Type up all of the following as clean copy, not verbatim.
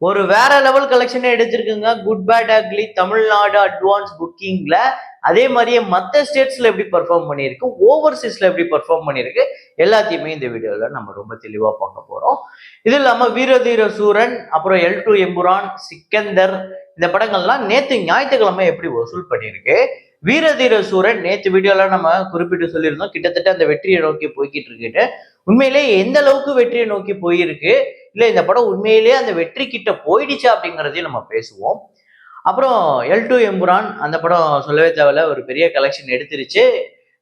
ஒரு வேற லெவல் கலெக்ஷனே எடுத்திருக்குங்க. Good bad ugly Tamil Nadu advance புக்கிங்ல. அதே மாதிரியே மற்ற ஸ்டேட்ஸ்ல எப்படி பெர்ஃபார்ம் பண்ணியிருக்கு, ஓவர்சீஸ்ல எப்படி பெர்ஃபார்ம் பண்ணியிருக்கு, எல்லாத்தையுமே இந்த வீடியோல நம்ம ரொம்ப தெளிவா பார்க்க போறோம். இது இல்லாம வீரதீர சூரன், அப்புறம் L2 எம்புரான், சிக்கந்தர், இந்த படங்கள்லாம் நேத்து ஞாயிற்றுக்கிழமை எப்படி வசூல் பண்ணியிருக்கு. வீரதீர சூரன் நேத்து வீடியோல நம்ம குறிப்பிட்டு சொல்லியிருந்தோம், கிட்டத்தட்ட அந்த வெற்றியை நோக்கி போய்கிட்டு இருக்கு. உண்மையிலேயே எந்த அளவுக்கு வெற்றியை நோக்கி போயிருக்கு, இல்ல இந்த படம் உண்மையிலேயே அந்த வெற்றி கிட்ட போயிடுச்சா அப்படிங்கிறதையும் நம்ம பேசுவோம். அப்புறம் L2 எம்புரான், அந்த படம் சொல்லவே தேவையில்ல, ஒரு பெரிய கலெக்ஷன் எடுத்துருச்சு.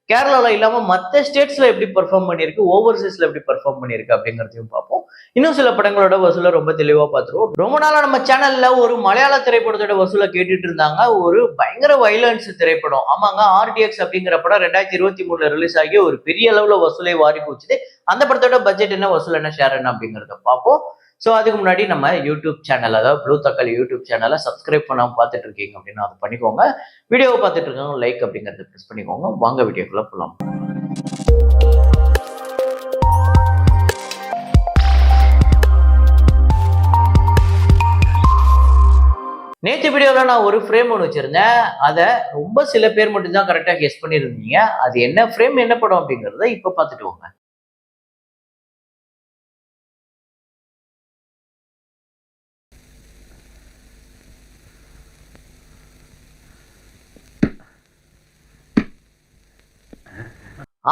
கேரளால இல்லாம மற்ற ஸ்டேட்ஸ்ல எப்படி பெர்ஃபார்ம் பண்ணியிருக்கு, ஓவர்சீஸ்ல எப்படி பெர்ஃபார்ம் பண்ணியிருக்கு அப்படிங்கிறதையும் பார்ப்போம். இன்னும் சில படங்களோட வசூலை ரொம்ப தெளிவா பார்த்துருவோம். ரொம்ப நாளா நம்ம சேனல்ல ஒரு மலையாள திரைப்படத்தோட வசூலை கேட்டுட்டு இருந்தாங்க. ஒரு பயங்கர வைலன்ஸ் திரைப்படம். ஆமாங்க, RDX அப்படிங்கிற படம் 2023 ரிலீஸ் ஆகி ஒரு பெரிய அளவுல வசூலை வாரி குவிச்சுது. அந்த படத்தோட பட்ஜெட் என்ன, வசூல் என்ன, ஷேர் என்ன அப்படிங்கிறத பார்ப்போம். ஸோ அதுக்கு முன்னாடி நம்ம யூடியூப் சேனல், அதாவது ப்ளூ தக்காளி யூடியூப் சேனலை சப்ஸ்கிரைப் பண்ணாமல் பார்த்துட்டு இருக்கீங்க அப்படின்னா அதை பண்ணிக்கோங்க. வீடியோவை பார்த்துட்டு இருக்கவங்க லைக் அப்படிங்கிறத ப்ரெஸ் பண்ணிக்கோங்க. வாங்க வீடியோக்குள்ள போகலாம். நேற்று வீடியோவில் நான் ஒரு ஃப்ரேம் ஒன்று வச்சிருந்தேன். அதை ரொம்ப சில பேர் மட்டும் தான் கரெக்டாக கெஸ் பண்ணியிருந்தீங்க. அது என்ன ஃப்ரேம், என்ன படம் அப்படிங்கிறத இப்போ பார்த்துட்டு வாங்க.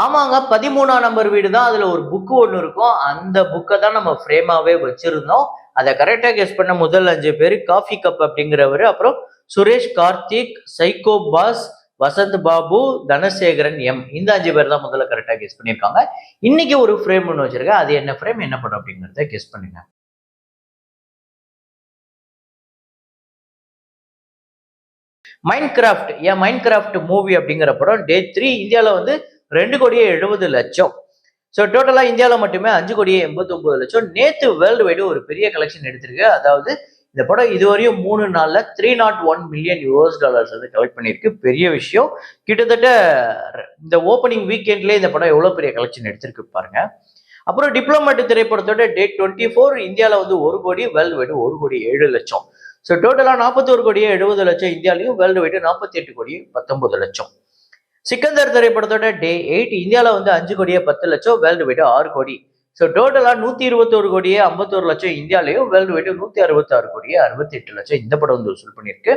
ஆமாங்க, 13ஆம் நம்பர் வீடு தான். அதுல ஒரு புக்கு ஒன்று இருக்கும். அந்த புக்கை தான் நம்ம ஃப்ரேமாவே வச்சிருந்தோம். அதை கரெக்டா கெஸ் பண்ண முதல் 5 பேர் காஃபி கப் அப்படிங்கிறவரு, அப்புறம் Suresh Karthik, psycho boss, Vasanth Babu, Dhanasekaran M, இந்த 5 பேர் தான் முதல்ல கரெக்டா கெஸ் பண்ணியிருக்காங்க. இன்னைக்கு ஒரு ஃப்ரேம் ஒன்று வச்சிருக்கேன். அது என்ன ஃப்ரேம், என்ன படம் அப்படிங்கிறத கெஸ் பண்ணுங்க. மைன்கிராஃப்ட், ஏன் மைன்கிராஃப்ட் மூவி அப்படிங்கிற படம் டே 3 இந்தியாவில் வந்து 2,70,00,000. ஸோ டோட்டலா இந்தியாவில் மட்டுமே 5,89,00,000. நேத்து வேர்ல்டு வைடு ஒரு பெரிய கலெக்ஷன் எடுத்திருக்கு. அதாவது இந்த படம் இதுவரையும் 3 நாள்ல $301 மில்லியன் வந்து கலெக்ட் பண்ணியிருக்கு. பெரிய விஷயம். கிட்டத்தட்ட இந்த ஓப்பனிங் வீக்கெண்ட்லேயே இந்த படம் எவ்வளவு பெரிய கலெக்ஷன் எடுத்திருக்கு பாருங்க. அப்புறம் டிப்ளமேட் திரைப்படத்தோட டேட் 24 இந்தியாவில் வந்து 1 கோடி, வேர்ல்டு வைடு 1,07,00,000. ஸோ டோட்டலா 41,70,00,000 இந்தியாலையும், வேர்ல்டு வைடு 48,19,00,000. சிக்கந்தர் திரைப்படத்தோட டே 8 இந்தியாவில் வந்து 5,10,00,000, வேர்ல்டு வைடு 6 கோடி. ஸோ டோட்டலா 121,51,00,000 இந்தியாலையும், வேர்ல்டு வைடு 166,68,00,000 இந்த படம் வந்து வசூல் பண்ணியிருக்கு.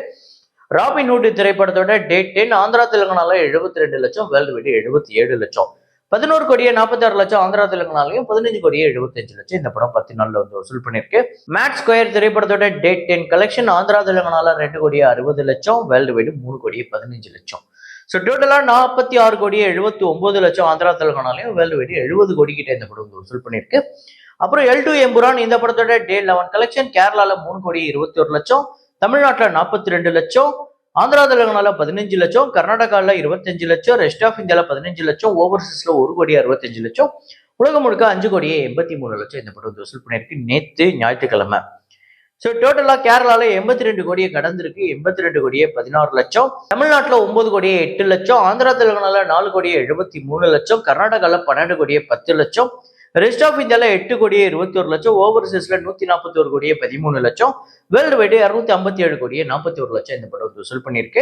ராபின்ஹுட் திரைப்படத்தோட டேட் 10 ஆந்திரா தெலுங்கானால 72,00,000, வேர்ல்டு வைடு 77,00,000. 11,46,00,000 ஆந்திரா தெலுங்கானாலையும், 15,75,00,000 இந்த படம் 10 நாள்ல வந்து வசூல் பண்ணியிருக்கு. மேட் ஸ்கொயர் திரைப்படத்தோட டேட் 10 கலெக்ஷன் ஆந்திரா தெலுங்கானால 2,60,00,000, வேர்ல்டு வைடு 3,15,00,000. ஸோ டோட்டலா 46,79,00,000 ஆந்திரா தெலுங்கானாலையும், வேர்ல்டு வைடு 70 கோடி கிட்ட இந்த படம் வந்து வசூல் பண்ணியிருக்கு. அப்புறம் L2 எம்புரான், இந்த படத்தோட டே 11 கலெக்ஷன் கேரளால 3,21,00,000, தமிழ்நாட்டில் 42,00,000, ஆந்திரா தெலுங்கானால 15,00,000, கர்நாடகாவில் 25,00,000, ரெஸ்ட் ஆஃப் இந்தியாவில் 15,00,000, ஓவர்சீஸ்ல 1,65,00,000, உலகம் முழுக்க 5,83,00,000 இந்த படம் வசூல் பண்ணியிருக்கு நேத்து ஞாயிற்றுக்கிழமை. ஸோ டோட்டலா கேரளால 82 கோடியை கடந்திருக்கு. 82 கோடியே 16,00,000, தமிழ்நாட்டில் 9 கோடியே 8,00,000, ஆந்திரா தெலுங்கானால 4 கோடியே 73,00,000, கர்நாடகாவில் 12 கோடியே 10,00,000, ரெஸ்ட் ஆஃப் இந்தியாவில் 8 கோடியே 21,00,000, ஓவர்சீஸ்ல 141 கோடியே 13,00,000, வேர்ல்டு வைடு 257 கோடியே 41,00,000 இந்த படம் வசூல் பண்ணியிருக்கு.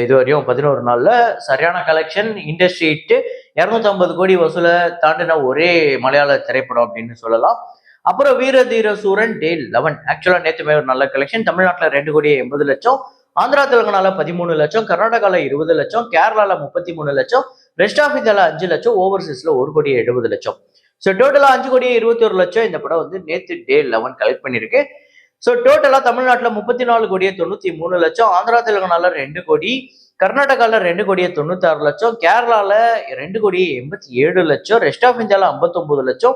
இதுவரையும் 11 நாள்ல சரியான கலெக்ஷன், இண்டஸ்ட்ரி ஹிட், 250 கோடி வசூலை தாண்டின ஒரே மலையாள திரைப்படம் அப்படின்னு சொல்லலாம். அப்புறம் வீரதீர சூரன் டே 11 ஆக்சுவலா நேற்றுமே ஒரு நல்ல கலெக்ஷன். தமிழ்நாட்டில் 2 கோடியே 80,00,000, ஆந்திரா தெலுங்கானால 13,00,000, கர்நாடகாவில் 20,00,000, கேரளால 33,00,000, ரெஸ்ட் ஆஃப் இந்தியாவில் 5,00,000, ஓவர்சீஸ்ல 1 கோடியே 70,00,000. ஸோ டோட்டலா 5 கோடியே 21,00,000 இந்த படம் வந்து நேற்று டே 11 கலெக்ட் பண்ணியிருக்கு. ஸோ டோட்டலா தமிழ்நாட்டில் 34 கோடியே 93,00,000, ஆந்திரா தெலுங்கானால 2 கோடி, கர்நாடகாவில் 2 கோடியே 96,00,000, கேரளால 2 கோடியே 87,00,000, ரெஸ்ட் ஆஃப் இந்தியாவில் 59,00,000,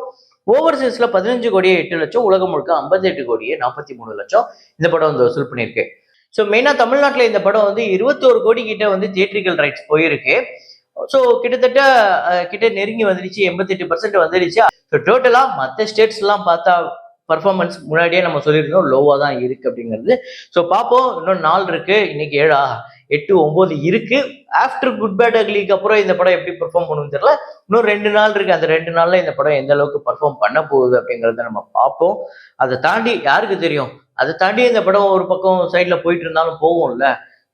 ஓவர்சீஸ்ல 15 கோடியே 8,00,000, உலகம் முழுக்க 58 கோடியே 43,00,000 இந்த படம் வந்து வசூல் பண்ணியிருக்கு. ஸோ மெயினா தமிழ்நாட்டில் இந்த படம் வந்து 21 கோடி கிட்ட வந்து தியேட்ரிக்கல் ரைட்ஸ் போயிருக்கு. ஸோ கிட்ட நெருங்கி வந்துடுச்சு, 88% வந்துடுச்சு. ஸோ டோட்டலா மற்ற ஸ்டேட்ஸ் எல்லாம் பர்ஃபார்மன்ஸ் முன்னாடியே நம்ம சொல்லியிருந்தோம் லோவா தான் இருக்கு அப்படிங்கிறது. ஸோ பார்ப்போம், இன்னும் நாள் இருக்கு. இன்னைக்கு 7 8 9 இருக்கு. ஆஃப்டர் குட் பேட் அக்லிக்கு அப்புறம் இந்த படம் எப்படி பெர்ஃபார்ம் பண்ணுன்னு தெரியல. இன்னும் 2 நாள் இருக்கு. அந்த 2 நாள்ல இந்த படம் எந்த அளவுக்கு பெர்ஃபார்ம் பண்ண போகுது அப்படிங்கறத நம்ம பார்ப்போம். அதை தாண்டி யாருக்கு தெரியும், அதை தாண்டி இந்த படம் ஒரு பக்கம் சைட்ல போயிட்டு இருந்தாலும் போகும்ல.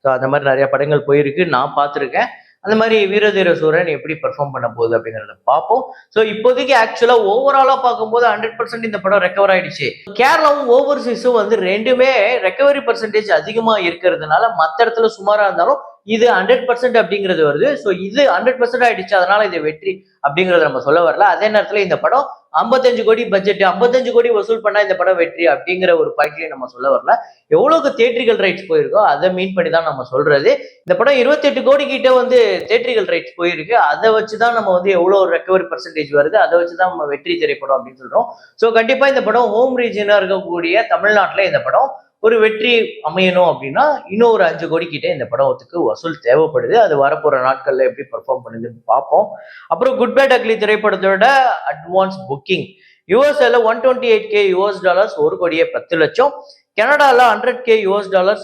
ஸோ அந்த மாதிரி நிறைய படங்கள் போயிருக்கு, நான் பார்த்துருக்கேன். அந்த மாதிரி வீரதீர சூரன் எப்படி பெர்ஃபார்ம் பண்ண போகுது அப்படிங்கறத பார்ப்போம். ஸோ இப்போதைக்கு ஆக்சுவலா ஓவராலா பார்க்கும்போது 100% இந்த படம் ரெக்கவர் ஆயிடுச்சு. கேரளாவும் ஓவர்சீஸும் வந்து ரெண்டுமே ரெக்கவரி பர்சன்டேஜ் அதிகமா இருக்கிறதுனால மற்ற இடத்துல சுமாரா இருந்தாலும் இது 100% அப்படிங்கிறது வருது. ஸோ இது 100% ஆயிடுச்சு, அதனால இது வெற்றி அப்படிங்கறத நம்ம சொல்ல வரல. அதே நேரத்துல இந்த படம் 55 கோடி பட்ஜெட், 55 கோடி வசூல் பண்ணா இந்த படம் வெற்றி அப்படிங்கிற ஒரு பாயிண்ட்லயும் நம்ம சொல்ல வரல. எவ்வளவுக்கு தியேட்ரிக்கல் ரைட்ஸ் போயிருக்கோ அதை மீன் பண்ணி தான் நம்ம சொல்றது. இந்த படம் 28 கோடி கிட்ட வந்து தியேட்ரிக்கல் ரைட்ஸ் போயிருக்கு. அதை வச்சுதான் நம்ம வந்து எவ்வளவு ரெக்கவரி பர்சன்டேஜ் வருது, அதை வச்சுதான் நம்ம வெற்றி திரைப்படம் அப்படின்னு சொல்றோம். ஸோ கண்டிப்பா இந்த படம் ஹோம் ரீஜனா இருக்கக்கூடிய தமிழ்நாட்டுல இந்த படம் ஒரு வெற்றி அமையணும் அப்படின்னா இன்னும் ஒரு 5 கோடி கிட்ட இந்த படத்துக்கு வசூல் தேவைப்படுது. அது வரப்போற நாட்கள்ல எப்படி பெர்ஃபார்ம் பண்ணுதுன்னு பார்ப்போம். அப்புறம் குட் பேட் அக்லி திரைப்படத்தோட அட்வான்ஸ் புக்கிங் யூஎஸ்ல $128K ஒரு கோடியே 10 லட்சம், கனடால $100K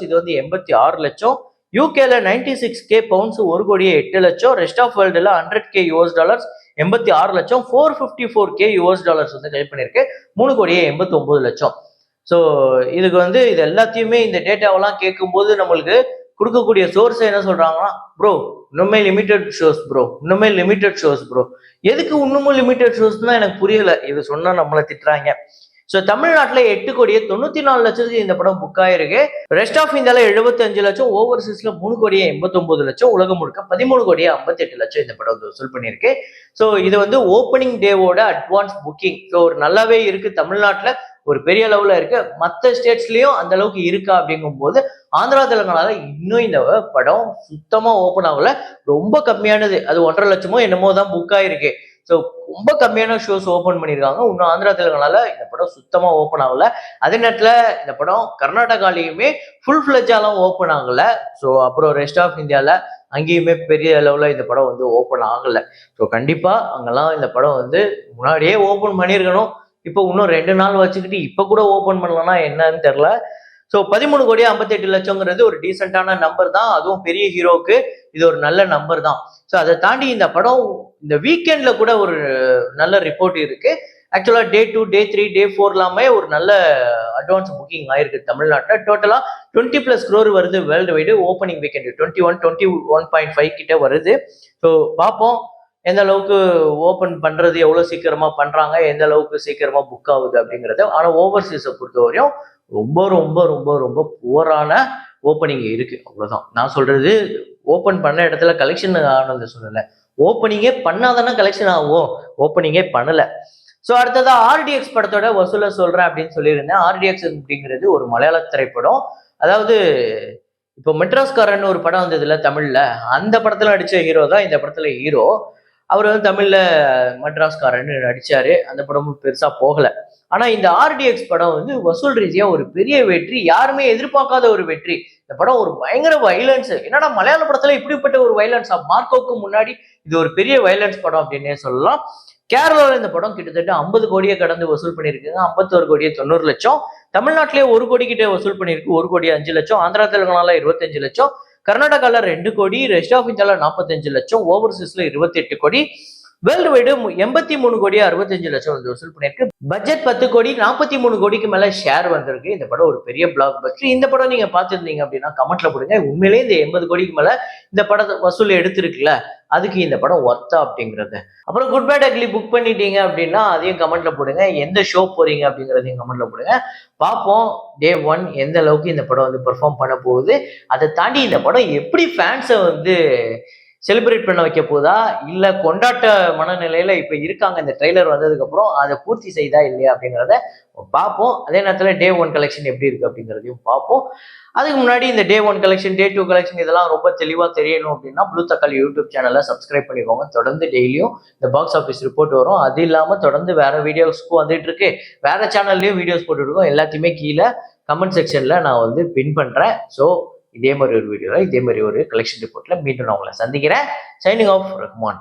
இது வந்து 86 லட்சம், யூகேல 96K பவுண்ட்ஸ் ஒரு கோடியே 8 லட்சம், ரெஸ்ட் ஆஃப் வேர்ல்டுல $100K 86 லட்சம், $454K வந்து கலெக்ட் பண்ணிருக்கு 3 கோடியே 89 லட்சம். ஸோ இதுக்கு வந்து இது எல்லாத்தையுமே இந்த டேட்டாவெல்லாம் கேட்கும்போது நம்மளுக்கு கொடுக்கக்கூடிய சோர்ஸ் என்ன சொல்றாங்கன்னா, ப்ரோ இன்னுமே லிமிடெட் ஷோஸ் ப்ரோ, இன்னுமே லிமிடெட் ஷோஸ் ப்ரோ. எதுக்கு இன்னமும் லிமிடெட் ஷோஸ்னா எனக்கு புரியல. இது சொன்னா நம்மளை திட்டுறாங்க. ஸோ தமிழ்நாட்டில் 8 கோடியே 94 லட்சத்துக்கு இந்த படம் புக் ஆயிருக்கு. ரெஸ்ட் ஆஃப் இந்தியால 75 லட்சம், ஓவர்சீஸ்ல 3 கோடியே 89 லட்சம், உலகம் முழுக்க 13 கோடியே 58 லட்சம் இந்த படம் வசூல் பண்ணியிருக்கு. ஸோ இது வந்து ஓப்பனிங் டேவோட அட்வான்ஸ் புக்கிங். ஸோ ஒரு நல்லாவே இருக்கு. தமிழ்நாட்டில் ஒரு பெரிய அளவுல இருக்கு. மற்ற ஸ்டேட்ஸ்லயும் அந்த அளவுக்கு இருக்கா அப்படிங்கும் போது ஆந்திரா தெலுங்கானால இன்னும் இந்த படம் சுத்தமா ஓப்பன் ஆகல. ரொம்ப கம்மியானது, அது 1.5 லட்சமோ என்னமோ தான் புக் ஆயிருக்கு. ஸோ ரொம்ப கம்மியான ஷோஸ் ஓப்பன் பண்ணியிருக்காங்க. இன்னும் ஆந்திரா தெலுங்கானால இந்த படம் சுத்தமா ஓப்பன் ஆகல. அதே நேரத்துல இந்த படம் கர்நாடகாலையுமே ஃபுல் ஃபிளஜாலாம் ஓப்பன் ஆகல. ஸோ அப்புறம் ரெஸ்ட் ஆஃப் இந்தியால அங்கேயுமே பெரிய அளவுல இந்த படம் வந்து ஓப்பன் ஆகல. ஸோ கண்டிப்பா அங்கெல்லாம் இந்த படம் வந்து முன்னாடியே ஓப்பன் பண்ணியிருக்கணும். இப்போ இன்னும் 2 நாள் வச்சுக்கிட்டு இப்போ கூட ஓப்பன் பண்ணலன்னா என்னன்னு தெரியல. ஸோ 13 கோடியே 58 லட்சங்கிறது ஒரு டீசென்டான நம்பர் தான். அதுவும் பெரிய ஹீரோக்கு இது ஒரு நல்ல நம்பர் தான். ஸோ அதை தாண்டி இந்த படம் இந்த வீக்கெண்ட்ல கூட ஒரு நல்ல ரிப்போர்ட் இருக்கு. ஆக்சுவலா Day 2, Day 3, Day 4 எல்லாமே ஒரு நல்ல அட்வான்ஸ் புக்கிங் ஆயிருக்கு தமிழ்நாட்டில். டோட்டலா 20+ crore வருது வேர்ல்டு வைடு. ஓப்பனிங் வீக்கெண்ட் 21.5 கிட்ட வருது. ஸோ பார்ப்போம் எந்த அளவுக்கு ஓப்பன் பண்றது, எவ்வளவு சீக்கிரமா பண்றாங்க, எந்த அளவுக்கு சீக்கிரமா புக் ஆகுது அப்படிங்கறது. ஆனா ஓவர்சீஸை பொறுத்தவரையும் ரொம்ப ரொம்ப ரொம்ப ரொம்ப புவரான ஓப்பனிங் இருக்கு. அவ்வளவுதான் நான் சொல்றது. ஓப்பன் பண்ண இடத்துல கலெக்ஷன் ஆனது சொல்லல, ஓப்பனிங்கே பண்ணாதானே கலெக்ஷன் ஆகும். ஓப்பனிங்கே பண்ணல. ஸோ அடுத்ததா ஆர்டிஎக்ஸ் படத்தோட வசூலை சொல்றேன் அப்படின்னு சொல்லியிருந்தேன். ஆர்டிஎக்ஸ் அப்படிங்கிறது ஒரு மலையாள திரைப்படம். அதாவது இப்போ மெட்ராஸ்காரன் ஒரு படம் வந்ததுல தமிழ்ல, அந்த படத்துல நடிச்ச ஹீரோ தான் இந்த படத்துல ஹீரோ. அவர் வந்து தமிழ்ல மெட்ராஸ்காரன்னு நடிச்சாரு. அந்த படமும் பெருசா போகல. ஆனா இந்த ஆர்டிஎக்ஸ் படம் வந்து வசூல் ரீதியா ஒரு பெரிய வெற்றி, யாருமே எதிர்பார்க்காத ஒரு வெற்றி. இந்த படம் ஒரு பயங்கர வைலன்ஸ். என்னடா மலையாள படத்துல இப்படிப்பட்ட ஒரு வைலன்ஸா, மார்க்கோக்கு முன்னாடி இது ஒரு பெரிய வைலன்ஸ் படம் அப்படின்னே சொல்லலாம். கேரளாவில் இந்த படம் கிட்டத்தட்ட 50 கோடியை கடந்து வசூல் பண்ணியிருக்குங்க. 51 கோடியே 90 லட்சம். தமிழ்நாட்டிலேயே 1 கோடி கிட்ட வசூல் பண்ணியிருக்கு. 1 கோடி 5 லட்சம். ஆந்திரா தெலுங்கானால 25 லட்சம், கர்நாடகால 2 கோடி, ரெஸ்ட் ஆஃப் இந்தியால 45 லட்சம், ஓவர்சீஸ்ல 28 கோடி, வேர்ல்டு வைடு 83 கோடி 65 லட்சம் வந்து வசூல் பண்ணியிருக்கு. பட்ஜெட் 10 கோடி, 43 கோடிக்கு மேல ஷேர் வந்திருக்கு. இந்த படம் ஒரு பெரிய பிளாக் பஸ்டர். இந்த படம் நீங்க பார்த்துருந்தீங்க அப்படின்னா கமெண்ட்ல போடுங்க. உண்மையிலேயே இந்த 80 கோடிக்கு மேல இந்த படத்தை வசூல் எடுத்திருக்குல்ல, அதுக்கு இந்த படம் ஒர்த்தா அப்படிங்கிறது. அப்புறம் குட் பேட் அக்லி புக் பண்ணிட்டீங்க அப்படின்னா அதையும் கமெண்ட்ல போடுங்க. எந்த ஷோ போறீங்க அப்படிங்கிறதையும் கமெண்ட்ல போடுங்க. பார்ப்போம் Day 1 எந்த அளவுக்கு இந்த படம் வந்து பெர்ஃபார்ம் பண்ண போகுது. அதை தாண்டி இந்த படம் எப்படி ஃபேன்ஸை வந்து செலிப்ரேட் பண்ண வைக்க போதா, இல்ல கொண்டாட்ட மனநிலையில இப்ப இருக்காங்க இந்த ட்ரெய்லர் வந்ததுக்கு அப்புறம், அதை பூர்த்தி செய்தா இல்லையா அப்படிங்கிறத பார்ப்போம். அதே நேரத்துல Day 1 கலெக்ஷன் எப்படி இருக்கு அப்படிங்கிறதையும் பார்ப்போம். அதுக்கு முன்னாடி இந்த Day 1 கலெக்ஷன், Day 2 கலெக்ஷன் இதெல்லாம் ரொம்ப தெளிவா தெரியணும் அப்படின்னா ப்ளூ தக்காளி யூடியூப் சேனலை சப்ஸ்கிரைப் பண்ணிக்கோங்க. தொடர்ந்து டெய்லியும் இந்த பாக்ஸ் ஆஃபீஸ் ரிப்போர்ட் வரும். அது இல்லாம தொடர்ந்து வேற வீடியோஸ்க்கும் வந்துட்டு இருக்கு. வேற சேனல்லையும் வீடியோஸ் போட்டுட்டு இருக்கோம். எல்லாத்தையுமே கீழே கமெண்ட் செக்ஷன்ல நான் வந்து பின் பண்றேன். ஸோ இதே மாதிரி ஒரு வீடியோல இதே மாதிரி ஒரு கலெக்ஷன் ரிப்போர்ட்ல மீண்டும் நான் உங்களை சந்திக்கிறேன். Signing off Rahman.